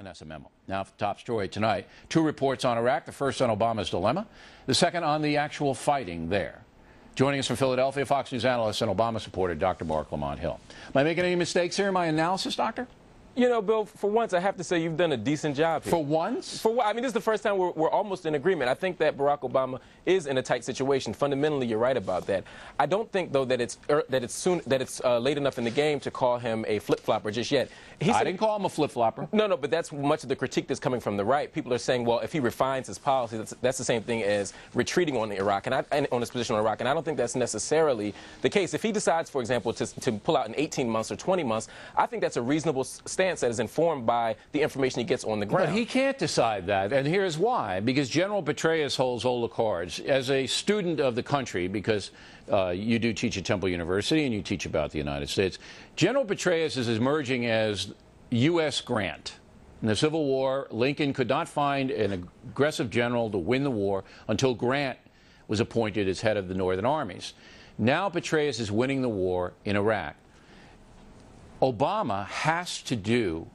And that's a memo. Now, for the top story tonight, two reports on Iraq. The first on Obama's dilemma. The second on the actual fighting there. Joining us from Philadelphia, Fox News analyst and Obama supporter, Dr. Marc Lamont Hill. Am I making any mistakes here in my analysis, Doctor? You know, Bill, for once, I have to say you've done a decent job here. For once? I mean, this is the first time we're almost in agreement. I think that Barack Obama is in a tight situation. Fundamentally, you're right about that. I don't think, though, that it's late enough in the game to call him a flip-flopper just yet. I didn't call him a flip-flopper. No, but that's much of the critique that's coming from the right. People are saying, well, if he refines his policy, that's the same thing as retreating on Iraq and on his position on Iraq. And I don't think that's necessarily the case. If he decides, for example, to pull out in 18 months or 20 months, I think that's a reasonable stance that is informed by the information he gets on the ground. But he can't decide that, and here's why. Because General Petraeus holds all the cards. As a student of the country, because you do teach at Temple University and you teach about the United States, General Petraeus is emerging as U.S. Grant. In the Civil War, Lincoln could not find an aggressive general to win the war until Grant was appointed as head of the Northern armies. Now Petraeus is winning the war in Iraq. Obama has to do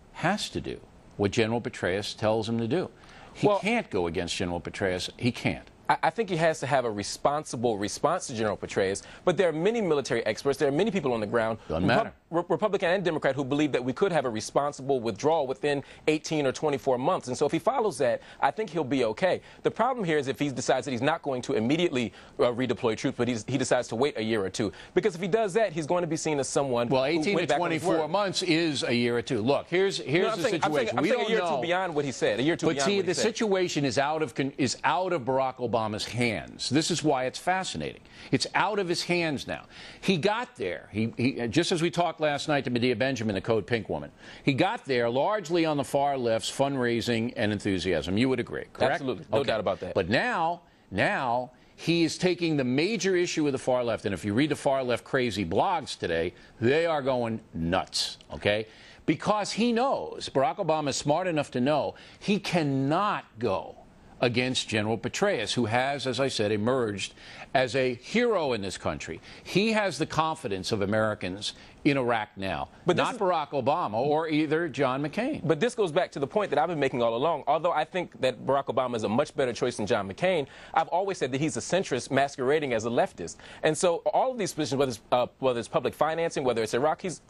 what General Petraeus tells him to do. He can't go against General Petraeus. He can't. I think he has to have a responsible response to General Petraeus, but there are many military experts, there are many people on the ground, Republican and Democrat, who believe that we could have a responsible withdrawal within 18 or 24 months. And so if he follows that, I think he'll be okay. The problem here is if he decides that he's not going to immediately redeploy troops, but he decides to wait a year or two. Because if he does that, he's going to be seen as someone Well, 18 to 24 months is a year or two. Look, here's the situation. I'm saying a year or two beyond what he said. A year or two beyond what he said. But see, the situation is out of Barack Obama's hands. This is why it's fascinating. It's out of his hands now. He got there. He just as we talked last night to Medea Benjamin, the Code Pink woman, he got there largely on the far left's fundraising and enthusiasm. You would agree, correct? Absolutely. No doubt about that. But now he is taking the major issue of the far left, and if you read the far left crazy blogs today, they are going nuts, okay? Because he knows, Barack Obama is smart enough to know, he cannot go against General Petraeus, who has, as I said, emerged as a hero in this country. He has the confidence of Americans in Iraq now, but not Barack Obama or either John McCain. But this goes back to the point that I've been making all along. Although I think that Barack Obama is a much better choice than John McCain, I've always said that he's a centrist masquerading as a leftist. And so all of these positions, whether it's public financing, whether it's Iraq, he's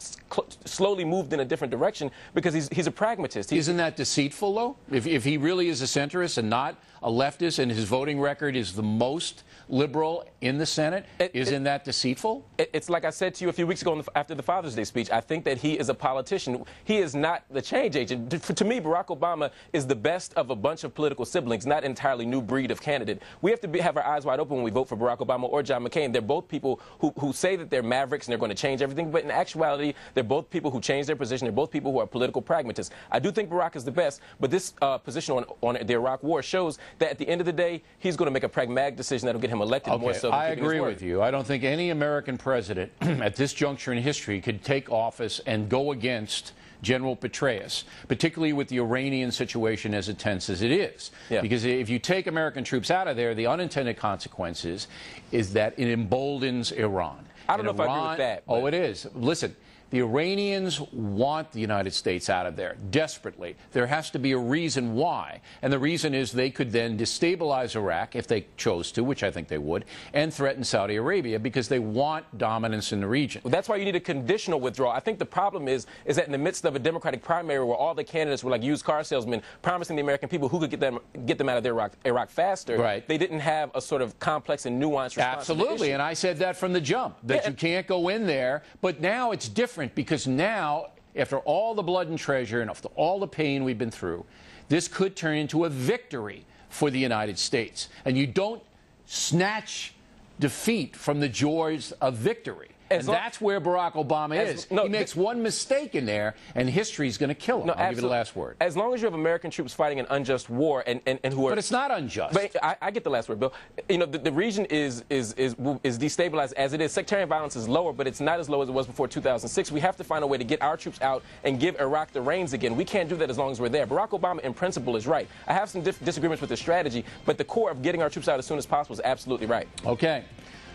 slowly moved in a different direction because he's a pragmatist. Isn't that deceitful, though? If he really is a centrist and not a leftist, and his voting record is the most liberal in the Senate, isn't that deceitful? It's like I said to you a few weeks ago after the Father's Day speech. I think that he is a politician. He is not the change agent. To me, Barack Obama is the best of a bunch of political siblings, not an entirely new breed of candidate. We have to have our eyes wide open when we vote for Barack Obama or John McCain. They're both people who say that they're mavericks and they're going to change everything, but in actuality, they're both people who change their position. They're both people who are political pragmatists. I do think Barack is the best, but this position on the Iraq war shows that at the end of the day, he's going to make a pragmatic decision that will get him elected more so than I agree with you. I don't think any American president at this juncture in history could take office and go against General Petraeus, particularly with the Iranian situation as tense as it is. Yeah. Because if you take American troops out of there, the unintended consequences is that it emboldens Iran. I don't know if I agree with that. Oh, it is. Listen. The Iranians want the United States out of there desperately. There has to be a reason why. And the reason is they could then destabilize Iraq if they chose to, which I think they would, and threaten Saudi Arabia because they want dominance in the region. Well, that's why you need a conditional withdrawal. I think the problem is that in the midst of a Democratic primary where all the candidates were like used car salesmen promising the American people who could get them out of their Iraq faster, right, they didn't have a sort of complex and nuanced response. Absolutely, and I said that from the jump, that you can't go in there. But now it's different. Because now, after all the blood and treasure and after all the pain we've been through, this could turn into a victory for the United States. And you don't snatch defeat from the joys of victory. And that's where Barack Obama is. He makes one mistake in there, and history's going to kill him. I'll give you the last word. As long as you have American troops fighting an unjust war and who are... But it's not unjust. But I get the last word, Bill. You know, the region is destabilized as it is. Sectarian violence is lower, but it's not as low as it was before 2006. We have to find a way to get our troops out and give Iraq the reins again. We can't do that as long as we're there. Barack Obama, in principle, is right. I have some disagreements with the strategy, but the core of getting our troops out as soon as possible is absolutely right. Okay.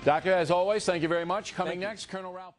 Doctor, as always, thank you very much. Coming next, Colonel Ralph.